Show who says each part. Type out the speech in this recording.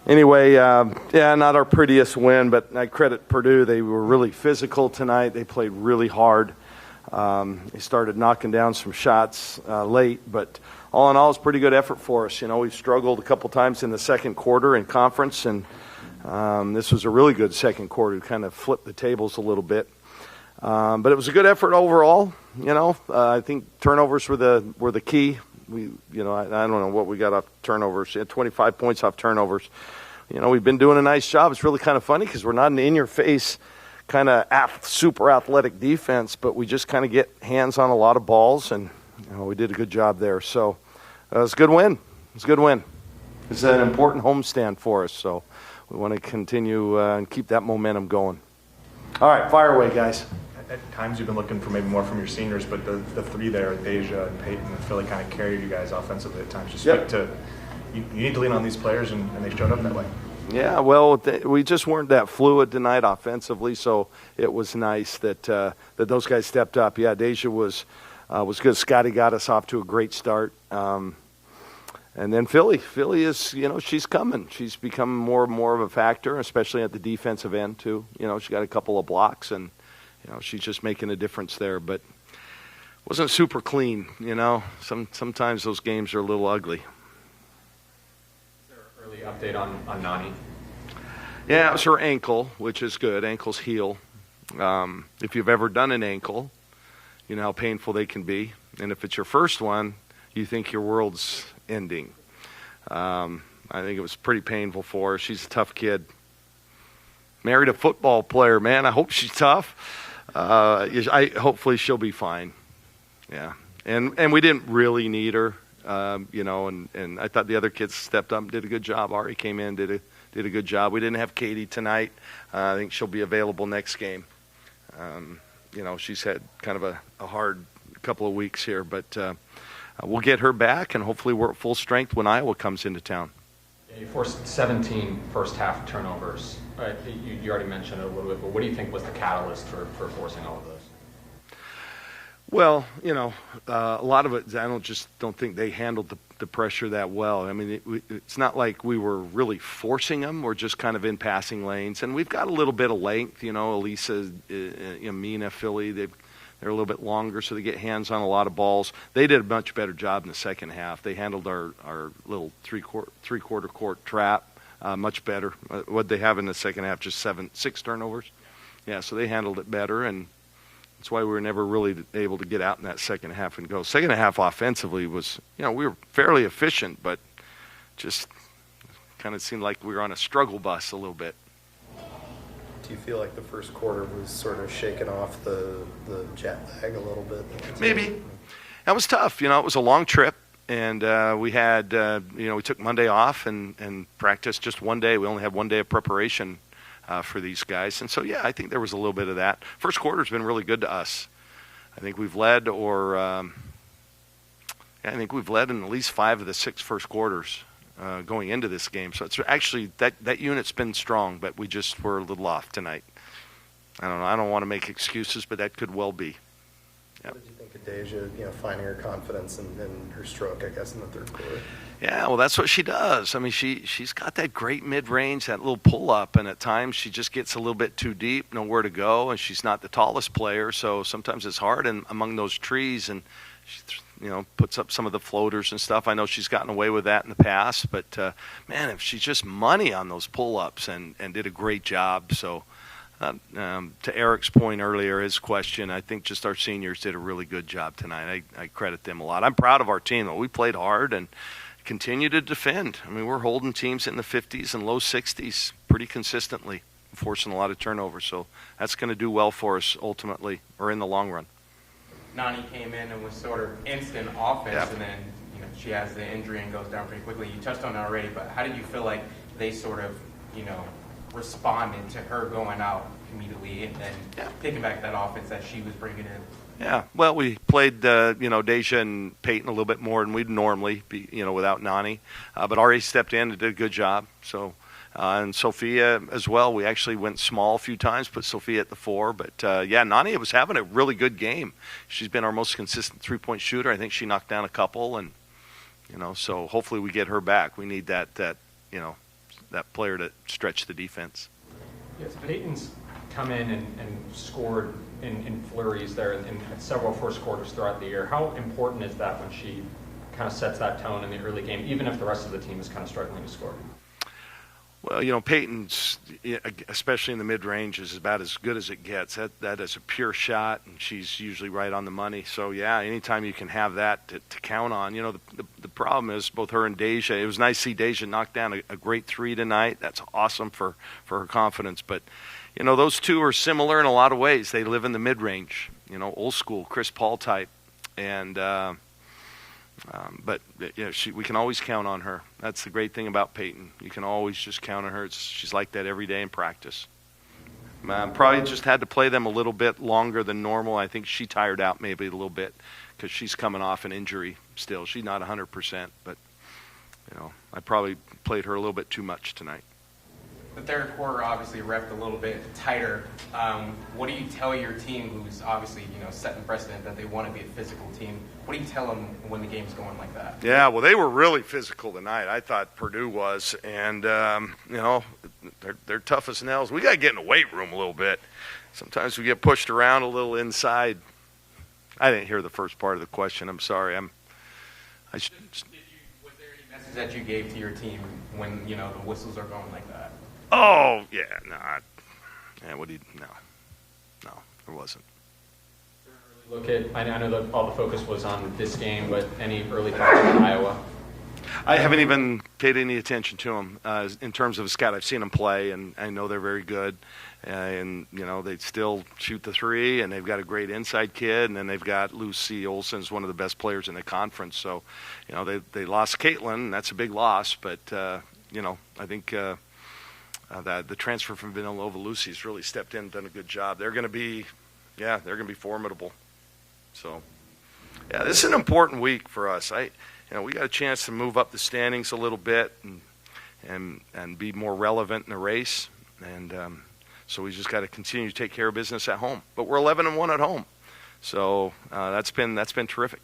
Speaker 1: Anyway, not our prettiest win, but I credit Purdue. They were really physical tonight. They played really hard. They started knocking down some shots late, but all in all, it's a pretty good effort for us. We've struggled a couple times in the second quarter in conference, and this was a really good second quarter. We kind of flipped the tables a little bit. But it was a good effort overall. I think turnovers were the key. I don't know what we got off turnovers. 25 points off turnovers. We've been doing a nice job. It's really kind of funny because we're not an in-your-face kind of super athletic defense, but we just kind of get hands on a lot of balls, and we did a good job there. So it was a good win. It's an important homestand for us, so we want to continue and keep that momentum going. All right, fire away, guys.
Speaker 2: At times you've been looking for maybe more from your seniors, but the three there, Deja and Peyton and Philly, kind of carried you guys offensively at times. Just speak to, you need to lean on these players, and they showed up that way.
Speaker 1: Yeah, well, we just weren't that fluid tonight offensively, so it was nice that those guys stepped up. Yeah, Deja was good. Scotty got us off to a great start. And then Philly is, she's coming. She's become more and more of a factor, especially at the defensive end, too. She got a couple of blocks, and she's just making a difference there, but wasn't super clean. Sometimes those games are a little ugly.
Speaker 3: Is there an early update on Nani?
Speaker 1: Yeah, it was her ankle, which is good. Ankles heal. If you've ever done an ankle, you know how painful they can be. And if it's your first one, you think your world's ending. I think it was pretty painful for her. She's a tough kid. Married a football player, man. I hope she's tough. Hopefully she'll be fine. Yeah, and we didn't really need her, and I thought the other kids stepped up and did a good job. Ari came in, did a good job. We didn't have Katie tonight. I think she'll be available next game. She's had kind of a hard couple of weeks here, but we'll get her back, and hopefully we're at full strength when Iowa comes into town.
Speaker 3: Yeah, you forced 17 first-half turnovers. You already mentioned it a little bit, but what do you think was the catalyst for forcing all of those?
Speaker 1: Well, a lot of it, I don't think they handled the pressure that well. I mean, it's not like we were really forcing them. We're just kind of in passing lanes. And we've got a little bit of length, Elisa, Mina, Philly, they're a little bit longer, so they get hands on a lot of balls. They did a much better job in the second half. They handled our little three-quarter court trap much better. What'd they have in the second half? Just 6 turnovers? Yeah, so they handled it better, and that's why we were never really able to get out in that second half and go. Second half offensively was, we were fairly efficient, but just kind of seemed like we were on a struggle bus a little bit.
Speaker 4: Do you feel like the first quarter was sort of shaking off the jet lag a little bit?
Speaker 1: Maybe. That was tough. It was a long trip, and we had, we took Monday off and practiced just one day. We only had one day of preparation for these guys. And so, I think there was a little bit of that. First quarter's been really good to us. I think we've led in at least 5 of the 6 first quarters going into this game. So it's actually that unit's been strong, but we just were a little off tonight. I don't know. I don't want to make excuses, but that could well be.
Speaker 4: Yep. What did you think of Deja, finding her confidence and her stroke, I guess, in the third quarter?
Speaker 1: Yeah, well, that's what she does. I mean, she's got that great mid-range, that little pull-up, and at times she just gets a little bit too deep, nowhere to go, and she's not the tallest player, so sometimes it's hard among those trees, and she puts up some of the floaters and stuff. I know she's gotten away with that in the past, but, man, if she's just money on those pull-ups and did a great job. So to Eric's point earlier, his question, I think just our seniors did a really good job tonight. I credit them a lot. I'm proud of our team, though. We played hard and continue to defend. I mean, we're holding teams in the 50s and low 60s pretty consistently, forcing a lot of turnovers. So that's going to do well for us ultimately, or in the long run.
Speaker 5: Nani came in and was sort of instant offense,
Speaker 1: Yep.
Speaker 5: and then she has the injury and goes down pretty quickly. You touched on it already, but how did you feel like they sort of, responded to her going out immediately and then taking back that offense that she was bringing in?
Speaker 1: Yeah, well, we played, Deja and Peyton a little bit more than we'd normally be, without Nani. But Ari stepped in and did a good job. So, and Sophia as well. We actually went small a few times, put Sophia at the 4. But, Nani was having a really good game. She's been our most consistent three-point shooter. I think she knocked down a couple. And, so hopefully we get her back. We need that that player to stretch the defense.
Speaker 3: Yes, Peyton's come in and scored in flurries there in several first quarters throughout the year. How important is that when she kind of sets that tone in the early game, even if the rest of the team is kind of struggling to score?
Speaker 1: Well, Peyton's, especially in the mid-range, is about as good as it gets. That is a pure shot, and she's usually right on the money. So, yeah, anytime you can have that to count on. The problem is both her and Deja. It was nice to see Deja knock down a great three tonight. That's awesome for her confidence. But, those two are similar in a lot of ways. They live in the mid-range, old school, Chris Paul type. And but we can always count on her. That's the great thing about Peyton. You can always just count on her. She's like that every day in practice. Probably just had to play them a little bit longer than normal. I think she tired out maybe a little bit because she's coming off an injury still. She's not 100%, but I probably played her a little bit too much tonight.
Speaker 5: The third quarter obviously reffed a little bit tighter. What do you tell your team, who's obviously setting precedent that they want to be a physical team? What do you tell them when the game's going like that?
Speaker 1: Yeah, well, they were really physical tonight. I thought Purdue was, and they're tough as nails. We got to get in the weight room a little bit. Sometimes we get pushed around a little inside. I didn't hear the first part of the question. I'm sorry.
Speaker 5: Was there any message that you gave to your team when the whistles are going like that?
Speaker 1: Oh, yeah, no. No, there wasn't.
Speaker 3: Look at, I know that all the focus was on this game, but any early thoughts on Iowa?
Speaker 1: I haven't even paid any attention to them in terms of a scout. I've seen them play, and I know they're very good. And, they still shoot the three, and they've got a great inside kid, and then they've got Lucy Olsen's one of the best players in the conference. So, they lost Caitlin, and that's a big loss. But, I think that the transfer from Villanova, Lucy's really stepped in and done a good job. They're going to be formidable. So, yeah, this is an important week for us. We got a chance to move up the standings a little bit and be more relevant in the race. And so we just got to continue to take care of business at home. But we're 11-1 at home. So that's been terrific.